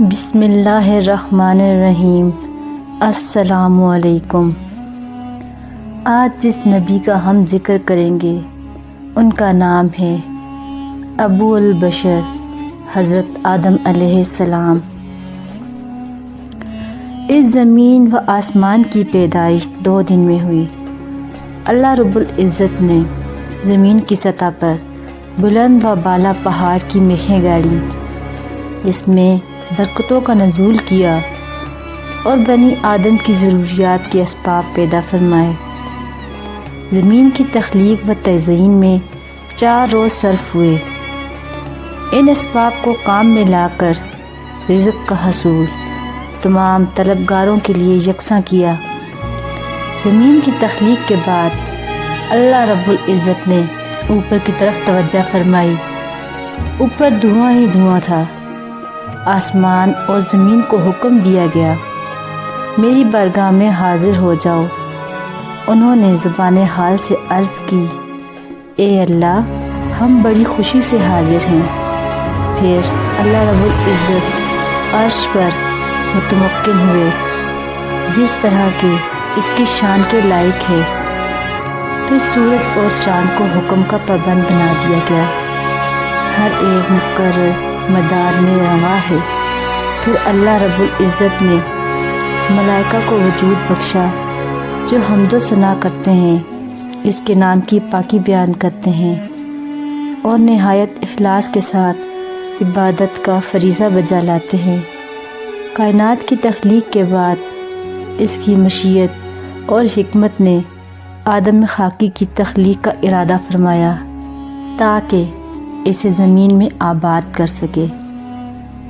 بسم اللہ الرحمن الرحیم۔ السلام علیکم۔ آج جس نبی کا ہم ذکر کریں گے ان کا نام ہے ابو البشر حضرت آدم علیہ السلام۔ اس زمین و آسمان کی پیدائش 2 دن میں ہوئی۔ اللہ رب العزت نے زمین کی سطح پر بلند و بالا پہاڑ کی میخیں گاڑی، اس میں برکتوں کا نزول کیا اور بنی آدم کی ضروریات کے اسباب پیدا فرمائے۔ زمین کی تخلیق و تزئین میں 4 روز صرف ہوئے۔ ان اسباب کو کام میں لا کر رزق کا حصول تمام طلبگاروں کے لیے یکساں کیا۔ زمین کی تخلیق کے بعد اللہ رب العزت نے اوپر کی طرف توجہ فرمائی۔ اوپر دھواں ہی دھواں تھا۔ آسمان اور زمین کو حکم دیا گیا، میری بارگاہ میں حاضر ہو جاؤ۔ انہوں نے زبان حال سے عرض کی، اے اللہ، ہم بڑی خوشی سے حاضر ہیں۔ پھر اللہ رب العزت عرش پر متمکن ہوئے، جس طرح کہ اس کی شان کے لائق ہے۔ پھر سورج اور چاند کو حکم کا پابند بنا دیا گیا، ہر ایک مقرر مدار میں رواں ہے۔ پھر اللہ رب العزت نے ملائکہ کو وجود بخشا، جو حمد و ثنا کرتے ہیں، اس کے نام کی پاکی بیان کرتے ہیں اور نہایت اخلاص کے ساتھ عبادت کا فریضہ بجا لاتے ہیں۔ کائنات کی تخلیق کے بعد اس کی مشیت اور حکمت نے آدم خاکی کی تخلیق کا ارادہ فرمایا تاکہ اسے زمین میں آباد کر سکے۔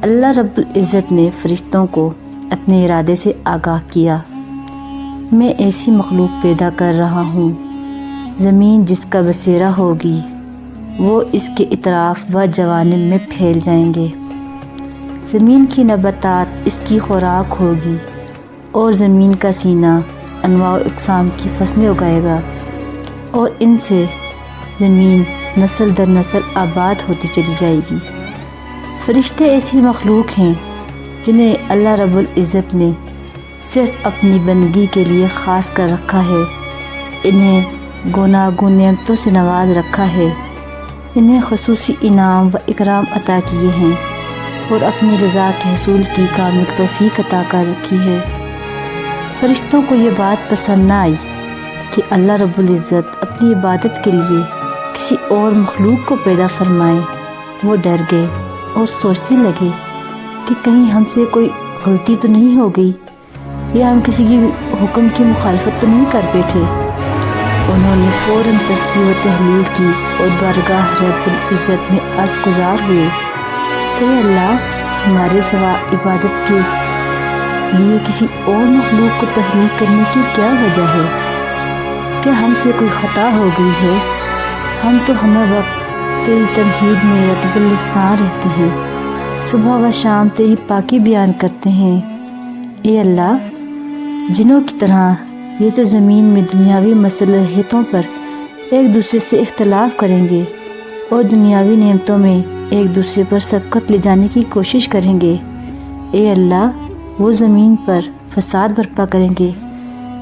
اللہ رب العزت نے فرشتوں کو اپنے ارادے سے آگاہ کیا، میں ایسی مخلوق پیدا کر رہا ہوں، زمین جس کا بسیرا ہوگی وہ اس کے اطراف و جوانب میں پھیل جائیں گے۔ زمین کی نباتات اس کی خوراک ہوگی اور زمین کا سینہ انواع و اقسام کی فصلیں اگائے گا، اور ان سے زمین نسل در نسل آباد ہوتی چلی جائے گی۔ فرشتے ایسی مخلوق ہیں جنہیں اللہ رب العزت نے صرف اپنی بندگی کے لیے خاص کر رکھا ہے۔ انہیں گوناگون نعمتوں سے نواز رکھا ہے، انہیں خصوصی انعام و اکرام عطا کیے ہیں اور اپنی رضا کے حصول کی کامل توفیق عطا کر رکھی ہے۔ فرشتوں کو یہ بات پسند نہ آئی کہ اللہ رب العزت اپنی عبادت کے لیے کسی اور مخلوق کو پیدا فرمائے۔ وہ ڈر گئے اور سوچنے لگے کہ کہیں ہم سے کوئی غلطی تو نہیں ہو گئی، یا ہم کسی کی حکم کی مخالفت تو نہیں کر بیٹھے۔ انہوں نے فوراً تسبیح و تحلیل کی اور بارگاہ رب العزت میں عرض گزار ہوئے، اے اللہ، ہمارے سوا عبادت کے لیے کسی اور مخلوق کو تخلیق کرنے کی کیا وجہ ہے؟ کیا ہم سے کوئی خطا ہو گئی ہے؟ ہم تو ہمہ وقت تیری تمہید میں رطب اللسان رہتے ہیں، صبح و شام تیری پاکی بیان کرتے ہیں۔ اے اللہ، جنوں کی طرح یہ تو زمین میں دنیاوی مصلحتوں پر ایک دوسرے سے اختلاف کریں گے اور دنیاوی نعمتوں میں ایک دوسرے پر سبقت لے جانے کی کوشش کریں گے۔ اے اللہ، وہ زمین پر فساد برپا کریں گے،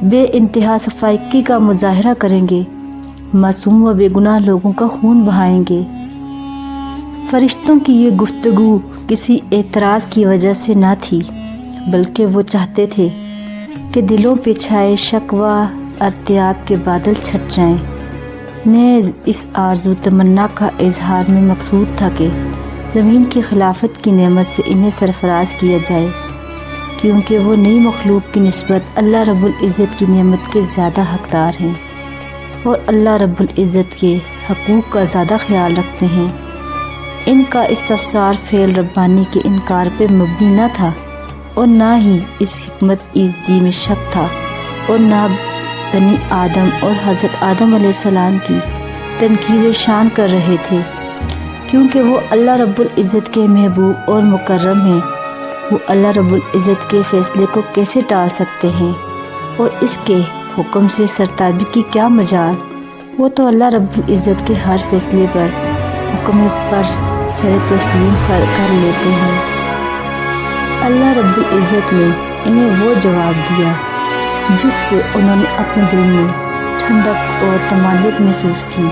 بے انتہا صفائیکی کا مظاہرہ کریں گے، معصوم و بے گناہ لوگوں کا خون بہائیں گے۔ فرشتوں کی یہ گفتگو کسی اعتراض کی وجہ سے نہ تھی، بلکہ وہ چاہتے تھے کہ دلوں پہ چھائے شک و ارتیاب کے بادل چھٹ جائیں۔ نیز اس آرزو تمنا کا اظہار میں مقصود تھا کہ زمین کی خلافت کی نعمت سے انہیں سرفراز کیا جائے، کیونکہ وہ نئی مخلوق کی نسبت اللہ رب العزت کی نعمت کے زیادہ حقدار ہیں اور اللہ رب العزت کے حقوق کا زیادہ خیال رکھتے ہیں۔ ان کا استفسار فعل ربانی کے انکار پہ مبنی نہ تھا، اور نہ ہی اس حکمت ایزدی میں شک تھا، اور نہ بنی آدم اور حضرت آدم علیہ السلام کی تنقید شان کر رہے تھے، کیونکہ وہ اللہ رب العزت کے محبوب اور مکرم ہیں۔ وہ اللہ رب العزت کے فیصلے کو کیسے ٹال سکتے ہیں، اور اس کے حکم سے سرتابی کی کیا مجال؟ وہ تو اللہ رب العزت کے ہر فیصلے پر حکم پر سر تسلیم کر لیتے ہیں۔ اللہ رب العزت نے انہیں وہ جواب دیا جس سے انہوں نے اپنے دل میں ٹھنڈک اور طمانینت محسوس کی،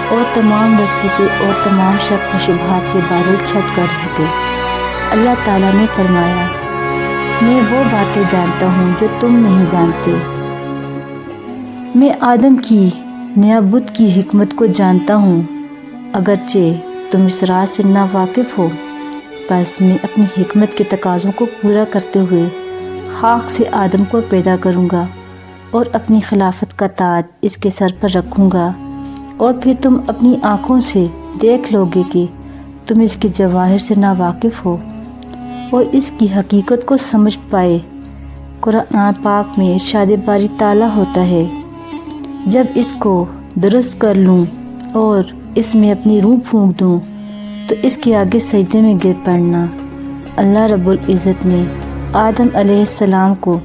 اور تمام وسوسے اور تمام شک و شبہات کے بادل چھٹ کر رہ گئے۔ اللہ تعالیٰ نے فرمایا، میں وہ باتیں جانتا ہوں جو تم نہیں جانتے۔ میں آدم کی نیا بت کی حکمت کو جانتا ہوں، اگرچہ تم اس راز سے ناواقف ہو۔ بس میں اپنی حکمت کے تقاضوں کو پورا کرتے ہوئے خاک سے آدم کو پیدا کروں گا اور اپنی خلافت کا تاج اس کے سر پر رکھوں گا، اور پھر تم اپنی آنکھوں سے دیکھ لو گے کہ تم اس کے جواہر سے ناواقف ہو اور اس کی حقیقت کو سمجھ پائے۔ قرآن پاک میں ارشاد باری تعالیٰ ہوتا ہے، جب اس کو درست کر لوں اور اس میں اپنی روح پھونک دوں تو اس کے آگے سجدے میں گر پڑنا۔ اللہ رب العزت نے آدم علیہ السلام کو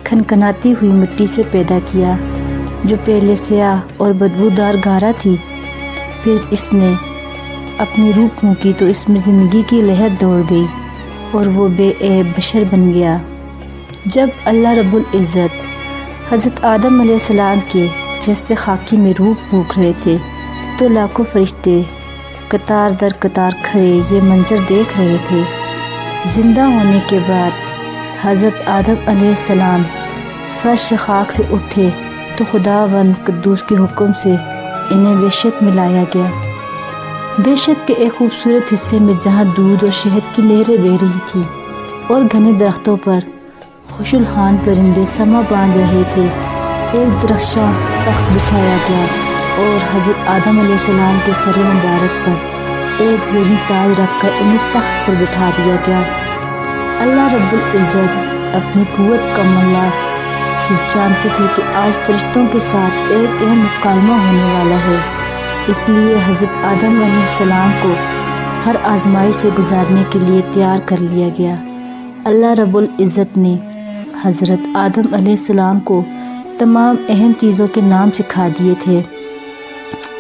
کھنکھناتی ہوئی مٹی سے پیدا کیا، جو پہلے سیاہ اور بدبودار گارا تھی۔ پھر اس نے اپنی روح پھونکی تو اس میں زندگی کی لہر دوڑ گئی اور وہ بے عیب بشر بن گیا۔ جب اللہ رب العزت حضرت آدم علیہ السلام کے جسد خاکی میں روح پھونک رہے تھے تو لاکھوں فرشتے قطار در قطار کھڑے یہ منظر دیکھ رہے تھے۔ زندہ ہونے کے بعد حضرت آدم علیہ السلام فرش خاک سے اٹھے تو خداوند قدوس کے حکم سے انہیں وحشت میں لایا گیا۔ وحشت کے ایک خوبصورت حصے میں جہاں دودھ اور شہد کی نہریں بہہ رہی تھی اور گھنے درختوں پر خوش الحان پرندے سما باندھ رہے تھے، ایک درخشاں تخت بچھایا گیا اور حضرت آدم علیہ السلام کے سر مبارک پر ایک زرعی تاج رکھ کر انہیں تخت پر بٹھا دیا گیا۔ اللہ رب العزت اپنی قوت کا ملا سے جانتے تھے کہ آج فرشتوں کے ساتھ ایک اہم مکالمہ ہونے والا ہے، اس لیے حضرت آدم علیہ السلام کو ہر آزمائش سے گزارنے کے لیے تیار کر لیا گیا۔ اللہ رب العزت نے حضرت آدم علیہ السلام کو تمام اہم چیزوں کے نام سکھا دیے تھے،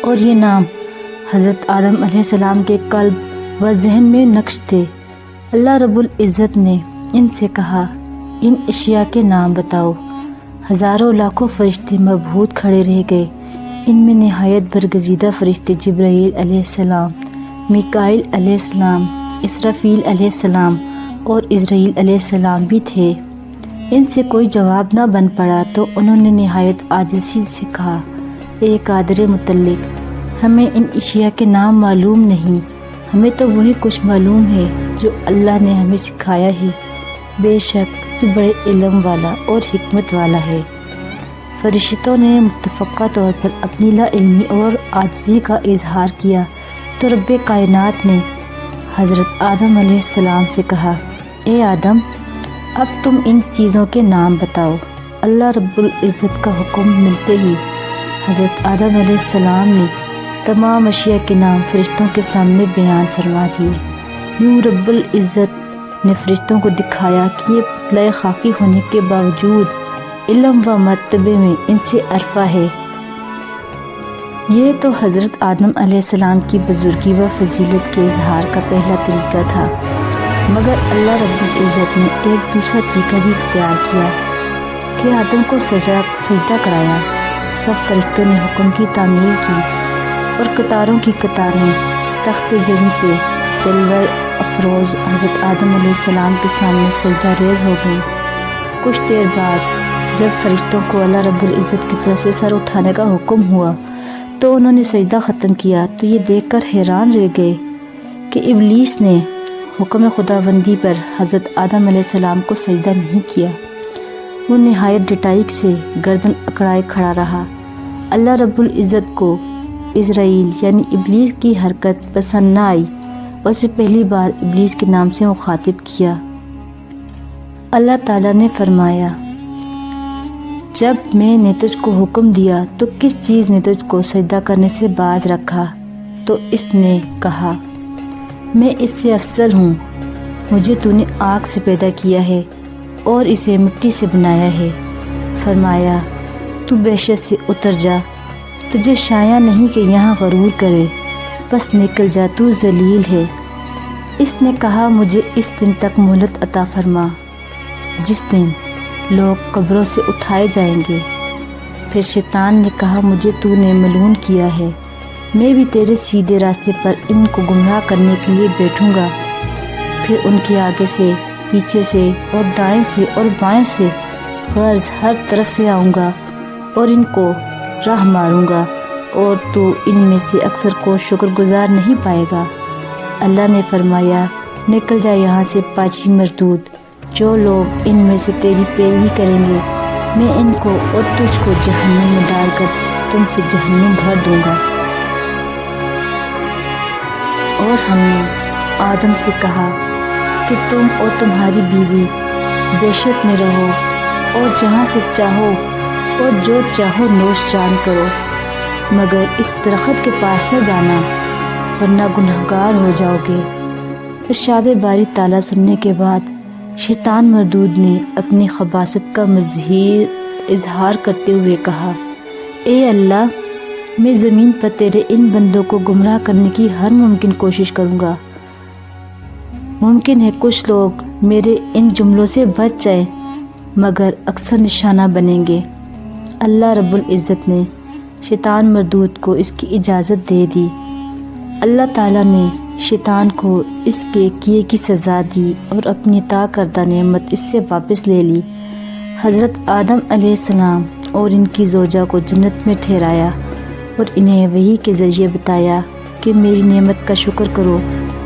اور یہ نام حضرت آدم علیہ السلام کے قلب و ذہن میں نقش تھے۔ اللہ رب العزت نے ان سے کہا، ان اشیاء کے نام بتاؤ۔ ہزاروں لاکھوں فرشتے مبہوت کھڑے رہ گئے۔ ان میں نہایت برگزیدہ فرشتے جبرائیل علیہ السلام، میکائیل علیہ السلام، اسرافیل علیہ السلام اور عزرائیل علیہ السلام بھی تھے۔ ان سے کوئی جواب نہ بن پڑا تو انہوں نے نہایت عاجزی سے کہا، اے قادر مطلق، ہمیں ان اشیاء کے نام معلوم نہیں، ہمیں تو وہی کچھ معلوم ہے جو اللہ نے ہمیں سکھایا ہے، بے شک تو بڑے علم والا اور حکمت والا ہے۔ فرشتوں نے متفقہ طور پر اپنی لا علمی اور عاجزی کا اظہار کیا تو رب کائنات نے حضرت آدم علیہ السلام سے کہا، اے آدم، اب تم ان چیزوں کے نام بتاؤ۔ اللہ رب العزت کا حکم ملتے ہی حضرت آدم علیہ السلام نے تمام اشیاء کے نام فرشتوں کے سامنے بیان فرما دیے۔ یوں رب العزت نے فرشتوں کو دکھایا کہ یہ پتلہ خاکی ہونے کے باوجود علم و مرتبے میں ان سے عرفہ ہے۔ یہ تو حضرت آدم علیہ السلام کی بزرگی و فضیلت کے اظہار کا پہلا طریقہ تھا، مگر اللہ رب العزت نے ایک دوسرا طریقہ بھی اختیار کیا کہ آدم کو سجدہ کرایا۔ سب فرشتوں نے حکم کی تعمیل کی اور قطاروں کی قطاریں تخت زریں پہ جلوہ افروز حضرت آدم علیہ السلام کے سامنے سجدہ ریز ہو گئیں۔ کچھ دیر بعد جب فرشتوں کو اللہ رب العزت کی طرف سے سر اٹھانے کا حکم ہوا تو انہوں نے سجدہ ختم کیا تو یہ دیکھ کر حیران رہ گئے کہ ابلیس نے حکم خداوندی پر حضرت آدم علیہ السلام کو سجدہ نہیں کیا۔ وہ نہایت ڈٹائی سے گردن اکڑائے کھڑا رہا۔ اللہ رب العزت کو عزرائیل یعنی ابلیس کی حرکت پسند نہ آئی اور اسے پہلی بار ابلیس کے نام سے مخاطب کیا۔ اللہ تعالیٰ نے فرمایا، جب میں نے تجھ کو حکم دیا تو کس چیز نے تجھ کو سجدہ کرنے سے باز رکھا؟ تو اس نے کہا، میں اس سے افضل ہوں، مجھے تو نے آگ سے پیدا کیا ہے اور اسے مٹی سے بنایا ہے۔ فرمایا، تو وحشت سے اتر جا، تجھے شایع نہیں کہ یہاں غرور کرے، بس نکل جا، تو ذلیل ہے۔ اس نے کہا مجھے اس دن تک مہلت عطا فرما جس دن لوگ قبروں سے اٹھائے جائیں گے۔ پھر شیطان نے کہا مجھے تو نے ملعون کیا ہے، میں بھی تیرے سیدھے راستے پر ان کو گمراہ کرنے کے لیے بیٹھوں گا، پھر ان کے آگے سے، پیچھے سے اور دائیں سے اور بائیں سے غرض ہر طرف سے آؤں گا اور ان کو راہ ماروں گا، اور تو ان میں سے اکثر کو شکر گزار نہیں پائے گا۔ اللہ نے فرمایا نکل جا یہاں سے پاچی مردود، جو لوگ ان میں سے تیری پیروی کریں گے میں ان کو اور تجھ کو جہنم میں ڈال کر تم سے جہنم بھر دوں گا۔ اور ہم نے آدم سے کہا کہ تم اور تمہاری بیوی بیشت میں رہو اور جہاں سے چاہو اور جو چاہو نوش جان کرو، مگر اس درخت کے پاس نہ جانا ورنہ گنہگار ہو جاؤ گے۔ ارشاد باری تعالیٰ سننے کے بعد شیطان مردود نے اپنی خباثت کا مظہر اظہار کرتے ہوئے کہا اے اللہ، میں زمین پر تیرے ان بندوں کو گمراہ کرنے کی ہر ممکن کوشش کروں گا، ممکن ہے کچھ لوگ میرے ان جملوں سے بچ جائیں مگر اکثر نشانہ بنیں گے۔ اللہ رب العزت نے شیطان مردود کو اس کی اجازت دے دی۔ اللہ تعالیٰ نے شیطان کو اس کے کیے کی سزا دی اور اپنی عطا کردہ نعمت اس سے واپس لے لی۔ حضرت آدم علیہ السلام اور ان کی زوجہ کو جنت میں ٹھہرایا اور انہیں وحی کے ذریعے بتایا کہ میری نعمت کا شکر کرو،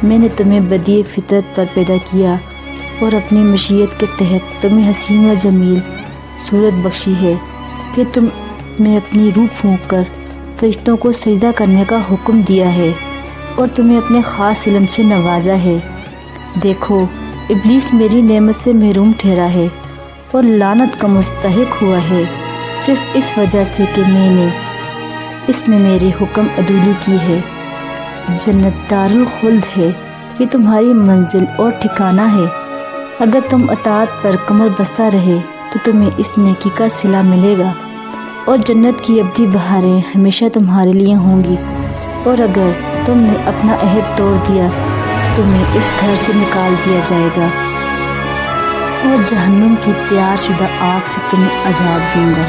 میں نے تمہیں بدیع فطرت پر پیدا کیا اور اپنی مشیت کے تحت تمہیں حسین و جمیل صورت بخشی ہے، پھر تمہیں اپنی روح پھونک کر فرشتوں کو سجدہ کرنے کا حکم دیا ہے اور تمہیں اپنے خاص علم سے نوازا ہے۔ دیکھو ابلیس میری نعمت سے محروم ٹھہرا ہے اور لعنت کا مستحق ہوا ہے، صرف اس وجہ سے کہ اس نے میرے حکم عدولی کی ہے۔ جنت دار الخلد ہے، یہ تمہاری منزل اور ٹھکانہ ہے، اگر تم اطاعت پر کمر بستہ رہے تو تمہیں اس نیکی کا صلہ ملے گا، اور جنت کی ابدی بہاریں ہمیشہ تمہارے لیے ہوں گی، اور اگر تم نے اپنا عہد توڑ دیا تو تمہیں اس گھر سے نکال دیا جائے گا اور جہنم کی تیار شدہ آگ سے تمہیں عذاب دوں گا۔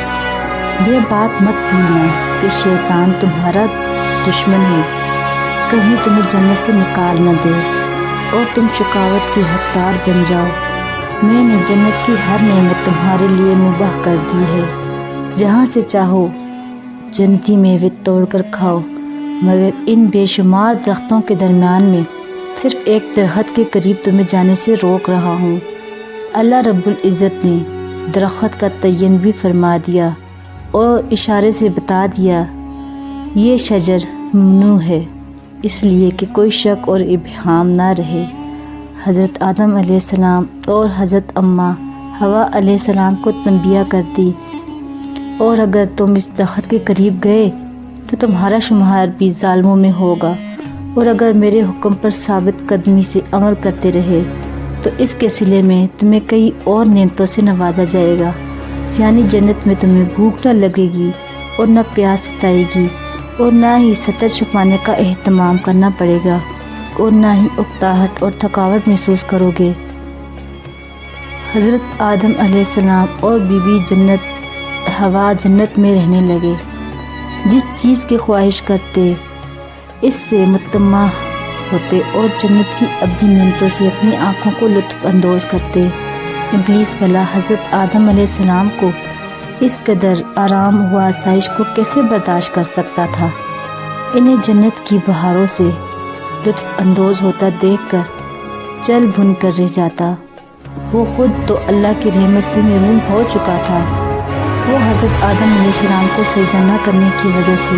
یہ بات مت بھولنا کہ شیطان تمہارا دشمن ہے، کہیں تمہیں جنت سے نکال نہ دے اور تم شقاوت کی حقدار بن جاؤ۔ میں نے جنت کی ہر نعمت تمہارے لیے مباح کر دی ہے، جہاں سے چاہو جنتی میوے توڑ کر کھاؤ، مگر ان بے شمار درختوں کے درمیان میں صرف ایک درخت کے قریب تمہیں جانے سے روک رہا ہوں۔ اللہ رب العزت نے درخت کا تعین بھی فرما دیا اور اشارے سے بتا دیا یہ شجر ممنوع ہے، اس لیے کہ کوئی شک اور ابہام نہ رہے۔ حضرت آدم علیہ السلام اور حضرت اماں حوا علیہ السلام کو تنبیہ کر دی، اور اگر تم اس درخت کے قریب گئے تو تمہارا شمار بھی ظالموں میں ہوگا، اور اگر میرے حکم پر ثابت قدمی سے عمل کرتے رہے تو اس کے صلے میں تمہیں کئی اور نعمتوں سے نوازا جائے گا، یعنی جنت میں تمہیں بھوک نہ لگے گی اور نہ پیاس ستائے گی، اور نہ ہی سطر چھپانے کا اہتمام کرنا پڑے گا، اور نہ ہی اکتاہٹ اور تھکاوٹ محسوس کرو گے۔ حضرت آدم علیہ السلام اور بی بی جنت حوا جنت میں رہنے لگے، جس چیز کی خواہش کرتے اس سے مطمع ہوتے اور جنت کی ابدی نعمتوں سے اپنی آنکھوں کو لطف اندوز کرتے۔ ابلیس بھلا حضرت آدم علیہ السلام کو اس قدر آرام و آسائش کو کیسے برداشت کر سکتا تھا؟ انہیں جنت کی بہاروں سے لطف اندوز ہوتا دیکھ کر چل بھن کر رہ جاتا۔ وہ خود تو اللہ کی رحمت سے محروم ہو چکا تھا، وہ حضرت آدم علیہ السلام کو سجدہ نہ کرنے کی وجہ سے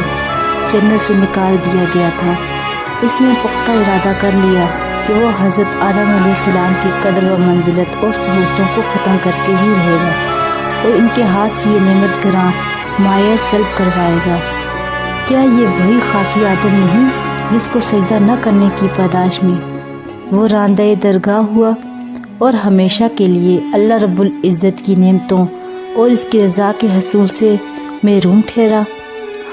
جنت سے نکال دیا گیا تھا۔ اس نے پختہ ارادہ کر لیا کہ وہ حضرت آدم علیہ السلام کی قدر و منزلت اور سہولتوں کو ختم کر کے ہی رہے گا، اور ان کے ہاتھ سے یہ نعمت گراں مایہ سلب کروائے گا۔ کیا یہ وہی خاکی آدم نہیں جس کو سجدہ نہ کرنے کی پاداش میں وہ راندہ درگاہ ہوا اور ہمیشہ کے لیے اللہ رب العزت کی نعمتوں اور اس کی رضا کے حصول سے محروم ٹھہرا؟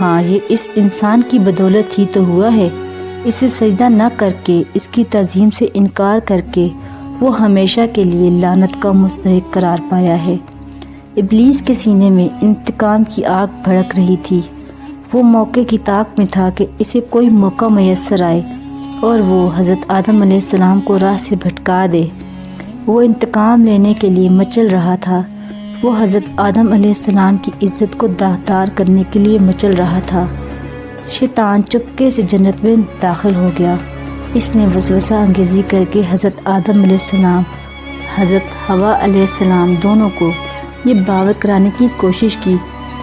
ہاں، یہ اس انسان کی بدولت ہی تو ہوا ہے اسے سجدہ نہ کر کے، اس کی تعظیم سے انکار کر کے وہ ہمیشہ کے لیے لعنت کا مستحق قرار پایا ہے۔ ابلیس کے سینے میں انتقام کی آگ بھڑک رہی تھی۔ وہ موقع کی طاق میں تھا کہ اسے کوئی موقع میسر آئے اور وہ حضرت آدم علیہ السلام کو راہ سے بھٹکا دے۔ وہ انتقام لینے کے لیے مچل رہا تھا۔ وہ حضرت آدم علیہ السلام کی عزت کو داغدار کرنے کے لیے مچل رہا تھا۔ شیطان چپکے سے جنت میں داخل ہو گیا۔ اس نے وسوسہ انگیزی کر کے حضرت آدم علیہ السلام، حضرت حوا علیہ السلام دونوں کو یہ باور کرانے کی کوشش کی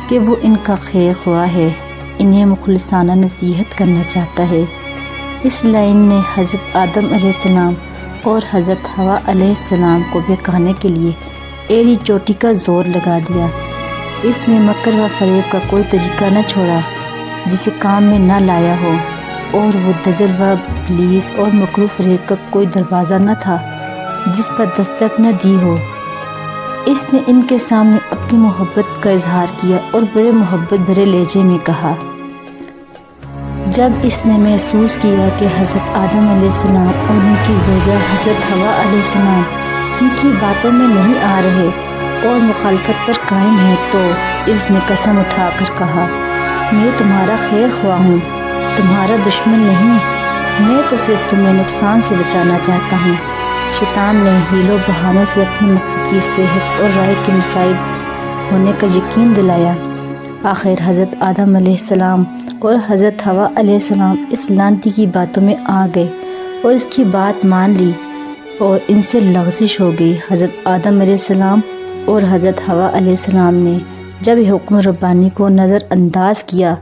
کہ وہ ان کا خیر خواہ ہے، انہیں مخلصانہ نصیحت کرنا چاہتا ہے۔ اس لائن نے حضرت آدم علیہ السلام اور حضرت حوا علیہ السلام کو بہکانے کے لیے ایڑی چوٹی کا زور لگا دیا۔ اس نے مکر و فریب کا کوئی طریقہ نہ چھوڑا جسے کام میں نہ لایا ہو، اور وہ دجل و ابلیس اور مکر و فریب کا کوئی دروازہ نہ تھا جس پر دستک نہ دی ہو۔ اس نے ان کے سامنے اپنی محبت کا اظہار کیا اور بڑے محبت بھرے لہجے میں کہا۔ جب اس نے محسوس کیا کہ حضرت آدم علیہ السلام اور ان کی زوجہ حضرت حوا علیہ السلام ان کی باتوں میں نہیں آ رہے اور مخالفت پر قائم ہیں، تو اس نے قسم اٹھا کر کہا، میں تمہارا خیر خواہ ہوں، تمہارا دشمن نہیں، میں تو صرف تمہیں نقصان سے بچانا چاہتا ہوں۔ شیطان نے حیل و بہانوں سے اپنے مقصد کی صحت اور رائے کے مصائب ہونے کا یقین دلایا۔ آخر حضرت آدم علیہ السلام اور حضرت حوا علیہ السلام اس لعنتی کی باتوں میں آ گئے اور اس کی بات مان لی اور ان سے لغزش ہو گئی۔ حضرت آدم علیہ السلام اور حضرت حوا علیہ السلام نے جب حکم ربانی کو نظر انداز کیا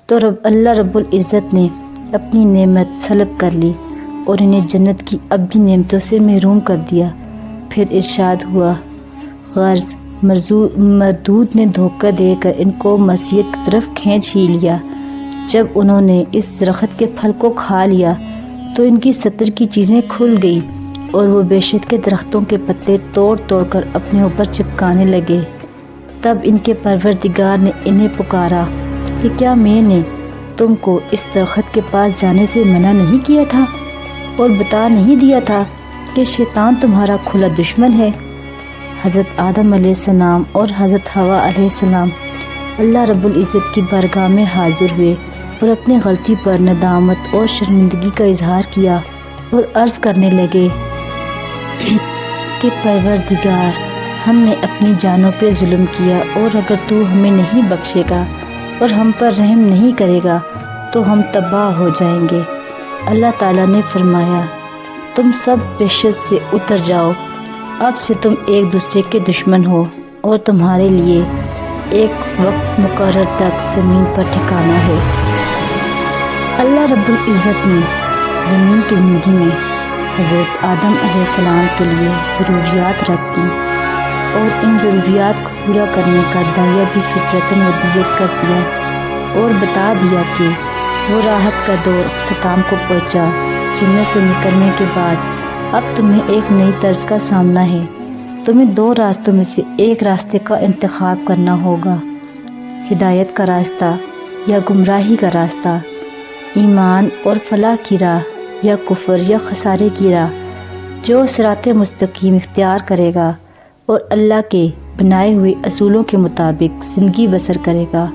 تو اللہ رب العزت نے اپنی نعمت سلب کر لی اور انہیں جنت کی ابدی نعمتوں سے محروم کر دیا۔ پھر ارشاد ہوا، غرض مردود نے دھوکہ دے کر ان کو معصیت کی طرف کھینچ ہی لیا۔ جب انہوں نے اس درخت کے پھل کو کھا لیا تو ان کی 70 کی چیزیں کھل گئی اور وہ بیشت کے درختوں کے پتے توڑ توڑ کر اپنے اوپر چپکانے لگے۔ تب ان کے پروردگار نے انہیں پکارا کہ کیا میں نے تم کو اس درخت کے پاس جانے سے منع نہیں کیا تھا اور بتا نہیں دیا تھا کہ شیطان تمہارا کھلا دشمن ہے؟ حضرت آدم علیہ السلام اور حضرت حوا علیہ السلام اللہ رب العزت کی بارگاہ میں حاضر ہوئے اور اپنی غلطی پر ندامت اور شرمندگی کا اظہار کیا اور عرض کرنے لگے کہ پروردگار، ہم نے اپنی جانوں پہ ظلم کیا، اور اگر تو ہمیں نہیں بخشے گا اور ہم پر رحم نہیں کرے گا تو ہم تباہ ہو جائیں گے۔ اللہ تعالیٰ نے فرمایا، تم سب وحشت سے اتر جاؤ، اب سے تم ایک دوسرے کے دشمن ہو اور تمہارے لیے ایک وقت مقرر تک زمین پر ٹھکانا ہے۔ اللہ رب العزت نے زمین کی زندگی میں حضرت آدم علیہ السلام کے لیے ضروریات رکھ دی اور ان ضروریات کو پورا کرنے کا دعویٰ بھی فطرتاً ودیت کر دیا اور بتا دیا کہ وہ راحت کا دور اختتام کو پہنچا۔ جنت سے نکلنے کے بعد اب تمہیں ایک نئی طرز کا سامنا ہے۔ تمہیں 2 راستوں میں سے ایک راستے کا انتخاب کرنا ہوگا، ہدایت کا راستہ یا گمراہی کا راستہ، ایمان اور فلاح کی راہ یا کفر یا خسارے کی راہ۔ جو صراط مستقیم اختیار کرے گا اور اللہ کے بنائے ہوئے اصولوں کے مطابق زندگی بسر کرے گا،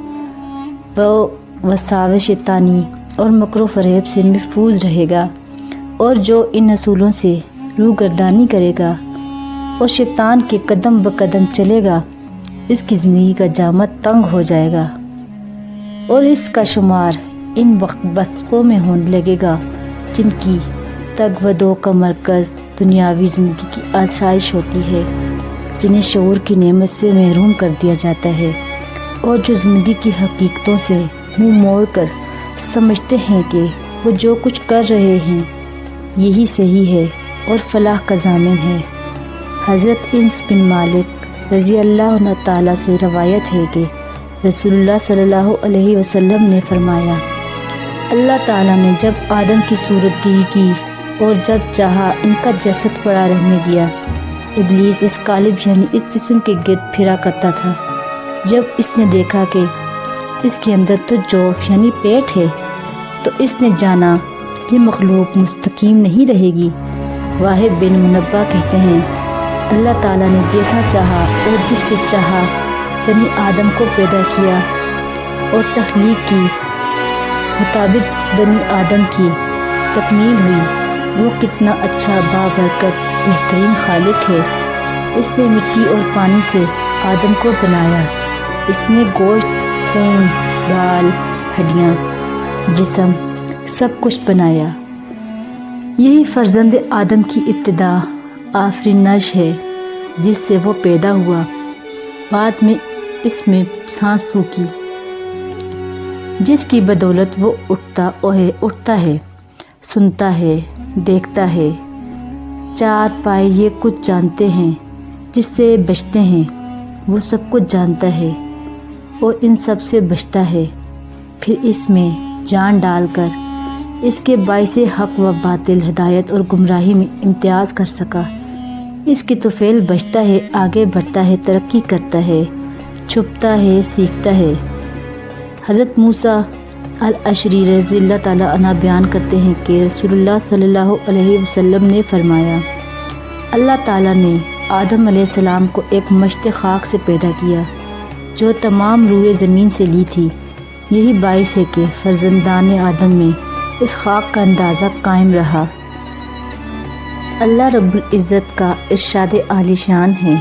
وہ وساوس شیطانی اور مکر و فریب سے محفوظ رہے گا، اور جو ان اصولوں سے روگردانی کرے گا اور شیطان کے قدم بقدم چلے گا، اس کی زندگی کا جامہ تنگ ہو جائے گا اور اس کا شمار ان بختوں میں ہونے لگے گا جن کی تگ و دو کا مرکز دنیاوی زندگی کی آسائش ہوتی ہے، جنہیں شعور کی نعمت سے محروم کر دیا جاتا ہے، اور جو زندگی کی حقیقتوں سے منہ موڑ کر سمجھتے ہیں کہ وہ جو کچھ کر رہے ہیں یہی صحیح ہے اور فلاح کا ضامن ہے۔ حضرت انس بن مالک رضی اللہ عنہ تعالیٰ سے روایت ہے کہ رسول اللہ صلی اللہ علیہ وسلم نے فرمایا، اللہ تعالیٰ نے جب آدم کی صورت گری کی اور جب چاہا ان کا جسد پڑا رہنے دیا، ابلیس اس قالب یعنی اس جسم کے گرد پھرا کرتا تھا۔ جب اس نے دیکھا کہ اس کے اندر تو جوف یعنی پیٹ ہے تو اس نے جانا یہ مخلوق مستقیم نہیں رہے گی۔ واحد بن منبہ کہتے ہیں اللہ تعالیٰ نے جیسا چاہا اور جس سے چاہا بنی آدم کو پیدا کیا اور تخلیق کی مطابق بنی آدم کی تکمیل ہوئی۔ وہ کتنا اچھا بابرکت بہترین خالق ہے۔ اس نے مٹی اور پانی سے آدم کو بنایا۔ اس نے گوشت، خون، بال، ہڈیاں، جسم سب کچھ بنایا۔ یہی فرزند آدم کی ابتدا آفرینش ہے جس سے وہ پیدا ہوا۔ بعد میں اس میں سانس پھونکی جس کی بدولت وہ اٹھتا ہے، سنتا ہے، دیکھتا ہے۔ چار پائے یہ کچھ جانتے ہیں جس سے بچتے ہیں، وہ سب کچھ جانتا ہے اور ان سب سے بچتا ہے۔ پھر اس میں جان ڈال کر اس کے باعث حق و باطل، ہدایت اور گمراہی میں امتیاز کر سکا۔ اس کی طفیل بچتا ہے، آگے بڑھتا ہے، ترقی کرتا ہے، چھپتا ہے، سیکھتا ہے۔ حضرت موسیٰ الاشعری رضی اللہ تعالیٰ عنہ بیان کرتے ہیں کہ رسول اللہ صلی اللہ علیہ وسلم نے فرمایا اللہ تعالیٰ نے آدم علیہ السلام کو ایک مشت خاک سے پیدا کیا جو تمام روئے زمین سے لی تھی۔ یہی باعث ہے کہ فرزندان آدم میں اس خاک کا اندازہ قائم رہا۔ اللہ رب العزت کا ارشاد عالی شان ہے،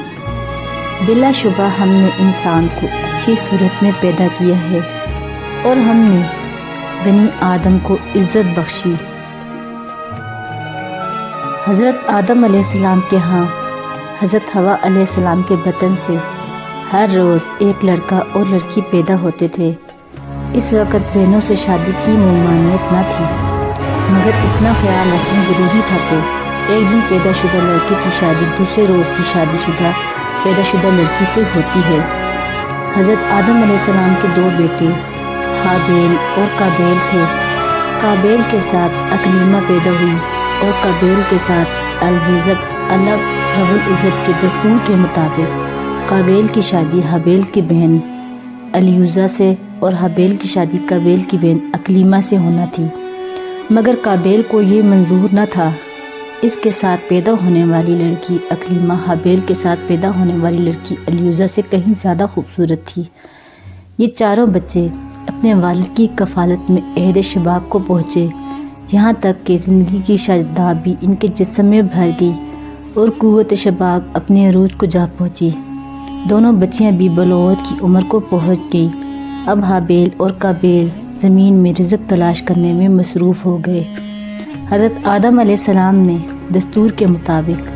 بلا شبہ ہم نے انسان کو اچھی صورت میں پیدا کیا ہے اور ہم نے بنی آدم کو عزت بخشی۔ حضرت آدم علیہ السلام کے ہاں حضرت حوا علیہ السلام کے بطن سے ہر روز ایک لڑکا اور لڑکی پیدا ہوتے تھے۔ اس وقت بہنوں سے شادی کی ممانعت نہ تھی، مگر اتنا خیال رکھنا ضروری تھا کہ ایک دن پیدا شدہ لڑکے کی شادی دوسرے روز کی شادی شدہ پیدا شدہ لڑکی سے ہوتی ہے۔ حضرت آدم علیہ السلام کے دو بیٹے حابیل اور قابیل تھے۔ قابیل کے ساتھ اکلیمہ پیدا ہوئی اور قابیل کے ساتھ الوزب۔ اللہ رب العزت کے دستور کے مطابق قابیل کی شادی حابیل کی بہن الیوزا سے اور حابیل کی شادی قابیل کی بہن اکلیمہ سے ہونا تھی، مگر قابیل کو یہ منظور نہ تھا۔ اس کے ساتھ پیدا ہونے والی لڑکی اکلیمہ حابیل کے ساتھ پیدا ہونے والی لڑکی الیوزا سے کہیں زیادہ خوبصورت تھی۔ یہ چاروں بچے اپنے والد کی کفالت میں عہد شباب کو پہنچے، یہاں تک کہ زندگی کی شادابی ان کے جسم میں بھر گئی اور قوت شباب اپنے عروج کو جا پہنچی۔ دونوں بچیاں بھی بلوغت کی عمر کو پہنچ گئی۔ اب حابیل اور قابیل زمین میں رزق تلاش کرنے میں مصروف ہو گئے۔ حضرت آدم علیہ السلام نے دستور کے مطابق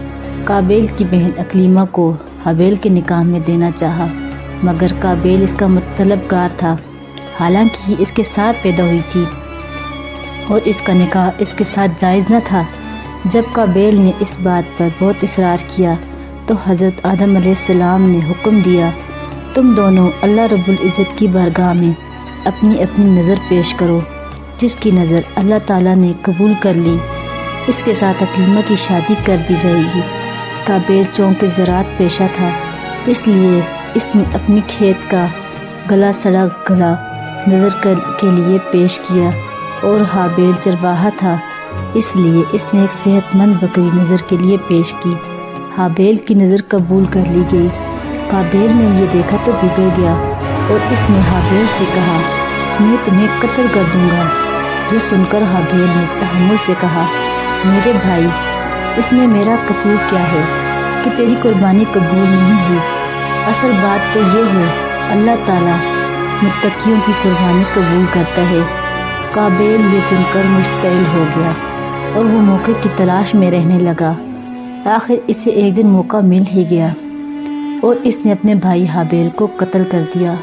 قابیل کی بہن اکلیمہ کو حابیل کے نکاح میں دینا چاہا، مگر قابیل اس کا طلبگار تھا، حالانکہ یہ اس کے ساتھ پیدا ہوئی تھی اور اس کا نکاح اس کے ساتھ جائز نہ تھا۔ جب قابیل نے اس بات پر بہت اصرار کیا تو حضرت آدم علیہ السلام نے حکم دیا، تم دونوں اللہ رب العزت کی بارگاہ میں اپنی اپنی نظر پیش کرو۔ جس کی نظر اللہ تعالیٰ نے قبول کر لی اس کے ساتھ اکلیمہ کی شادی کر دی جائے گی۔ قابیل چونکہ زراعت پیشہ تھا، اس لیے اس نے اپنی کھیت کا گلا سڑا گلا نظر کے لیے پیش کیا، اور حابیل چرواہا تھا، اس لیے اس نے ایک صحت مند بکری نظر کے لیے پیش کی۔ حابیل کی نظر قبول کر لی گئی۔ قابیل نے یہ دیکھا تو بگڑ گیا اور اس نے حابیل سے کہا، میں تمہیں قتل کر دوں گا۔ یہ سن کر حابیل نے تحمل سے کہا، میرے بھائی، اس میں میرا قصور کیا ہے کہ تیری قربانی قبول نہیں ہوئی؟ اصل بات تو یہ ہے اللہ تعالیٰ متقیوں کی قربانی قبول کرتا ہے۔ قابیل یہ سن کر مشتعل ہو گیا اور وہ موقع کی تلاش میں رہنے لگا۔ آخر اسے ایک دن موقع مل ہی گیا اور اس نے اپنے بھائی حابیل کو قتل کر دیا۔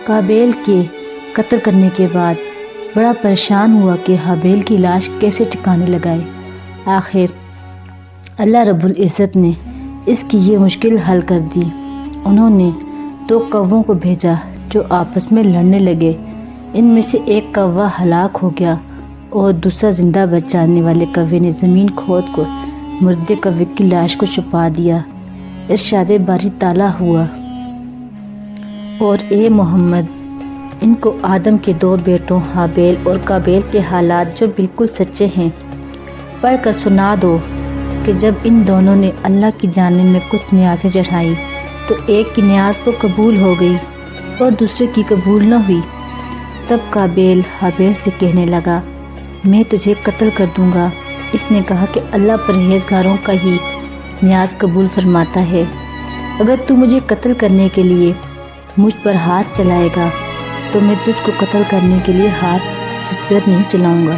قابیل کے قتل کرنے کے بعد بڑا پریشان ہوا کہ حابیل کی لاش کیسے ٹھکانے لگائے۔ آخر اللہ رب العزت نے اس کی یہ مشکل حل کر دی۔ انہوں نے 2 کووں کو بھیجا جو آپس میں لڑنے لگے۔ ان میں سے ایک کوا ہلاک ہو گیا اور دوسرا زندہ بچ جانے والے کوے نے زمین کھود کو مردے کوے کی لاش کو چھپا دیا۔ ارشاد باری تعالیٰ ہوا، اور اے محمد ان کو آدم کے 2 بیٹوں حابیل اور قابیل کے حالات جو بالکل سچے ہیں پڑھ کر سنا دو کہ جب ان دونوں نے اللہ کی جانب میں کچھ نیازیں چڑھائی تو ایک کی نیاز تو قبول ہو گئی اور دوسرے کی قبول نہ ہوئی۔ تب قابیل حابیل سے کہنے لگا میں تجھے قتل کر دوں گا۔ اس نے کہا کہ اللہ پرہیزگاروں کا ہی نیاز قبول فرماتا ہے، اگر تو مجھے قتل کرنے کے لیے مجھ پر ہاتھ چلائے گا تو میں تجھ کو قتل کرنے کے لیے ہاتھ تجھ پر نہیں چلاؤں گا۔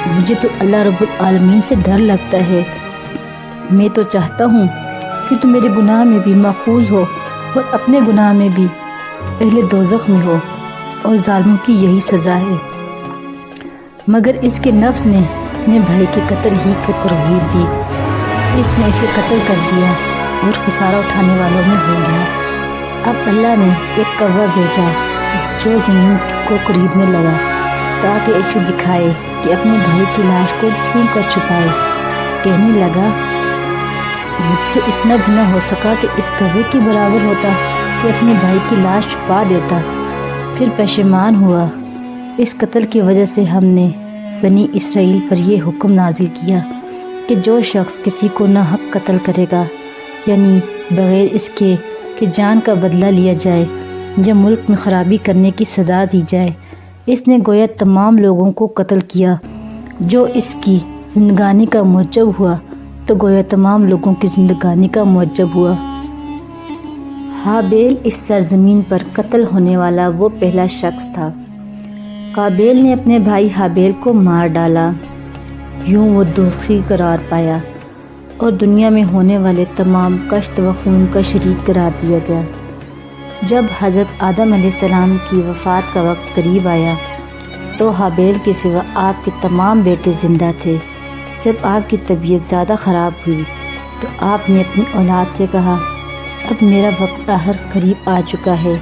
مجھے تو اللہ رب العالمین سے ڈر لگتا ہے، میں تو چاہتا ہوں کہ تو میرے گناہ میں بھی ماخوذ ہو اور اپنے گناہ میں بھی اہل دوزخ میں ہو، اور ظالموں کی یہی سزا ہے۔ مگر اس کے نفس نے اپنے بھائی کے قتل ہی کو ترغیب دی، اس نے اسے قتل کر دیا اور خسارہ اٹھانے والوں میں ہو گیا۔ اب اللہ نے ایک کوا بھیجا جو زمین کو خریدنے لگا تاکہ اسے دکھائے کہ اپنے بھائی کی لاش کو کیوں کر چھپائے۔ کہنے لگا مجھ سے اتنا بھی نہ ہو سکا کہ اس کوے کے برابر ہوتا کہ اپنے بھائی کی لاش چھپا دیتا۔ پھر پشیمان ہوا، اس قتل کی وجہ سے ہم نے بنی اسرائیل پر یہ حکم نازل کیا کہ جو شخص کسی کو ناحق قتل کرے گا، یعنی بغیر اس کے کہ جان کا بدلہ لیا جائے یا ملک میں خرابی کرنے کی سزا دی جائے، اس نے گویا تمام لوگوں کو قتل کیا۔ جو اس کی زندگانی کا موجب ہوا تو گویا تمام لوگوں کی زندگانی کا موجب ہوا۔ حابیل اس سرزمین پر قتل ہونے والا وہ پہلا شخص تھا۔ قابیل نے اپنے بھائی حابیل کو مار ڈالا، یوں وہ دوزخی قرار پایا اور دنیا میں ہونے والے تمام کشت و خون کا شریک قرار دیا گیا۔ جب حضرت آدم علیہ السلام کی وفات کا وقت قریب آیا تو حابیل کے سوا آپ کے تمام بیٹے زندہ تھے۔ جب آپ کی طبیعت زیادہ خراب ہوئی تو آپ نے اپنی اولاد سے کہا اب میرا وقت آخر قریب آ چکا ہے،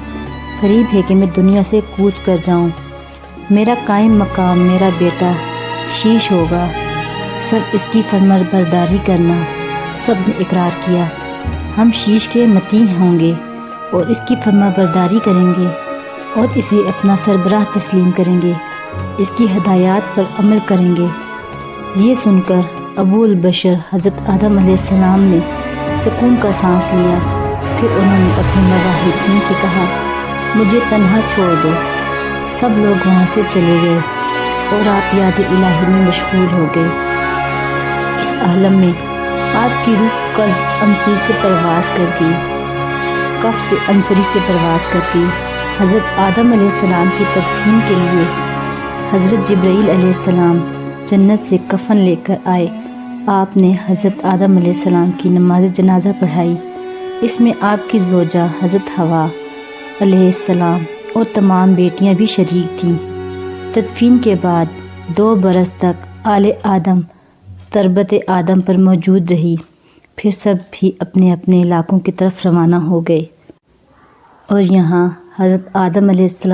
قریب ہے کہ میں دنیا سے کوچ کر جاؤں، میرا قائم مقام میرا بیٹا شیش ہوگا۔ سب اس کی فرمان برداری کرنا۔ سب نے اقرار کیا ہم شیش کے مطیع ہوں گے اور اس کی فرما برداری کریں گے اور اسے اپنا سربراہ تسلیم کریں گے، اس کی ہدایات پر عمل کریں گے۔ یہ سن کر ابو البشر حضرت آدم علیہ السلام نے سکون کا سانس لیا۔ پھر انہوں نے اپنے مواحدین سے کہا مجھے تنہا چھوڑ دو۔ سب لوگ وہاں سے چلے گئے اور آپ یاد الہی میں مشغول ہو گئے۔ اس عالم میں آپ کی روح قلب انصری سے پرواز کر گئی، کف سے انصری سے پرواز کر گئی۔ حضرت آدم علیہ السلام کی تدفین کے لیے حضرت جبرائیل علیہ السلام جنت سے کفن لے کر آئے۔ آپ نے حضرت آدم علیہ السلام کی نماز جنازہ پڑھائی۔ اس میں آپ کی زوجہ حضرت حوا علیہ السلام اور تمام بیٹیاں بھی شریک تھیں۔ تدفین کے بعد 2 برس تک آل آدم تربت آدم پر موجود رہی، پھر سب بھی اپنے اپنے علاقوں کی طرف روانہ ہو گئے، اور یہاں حضرت آدم علیہ السلام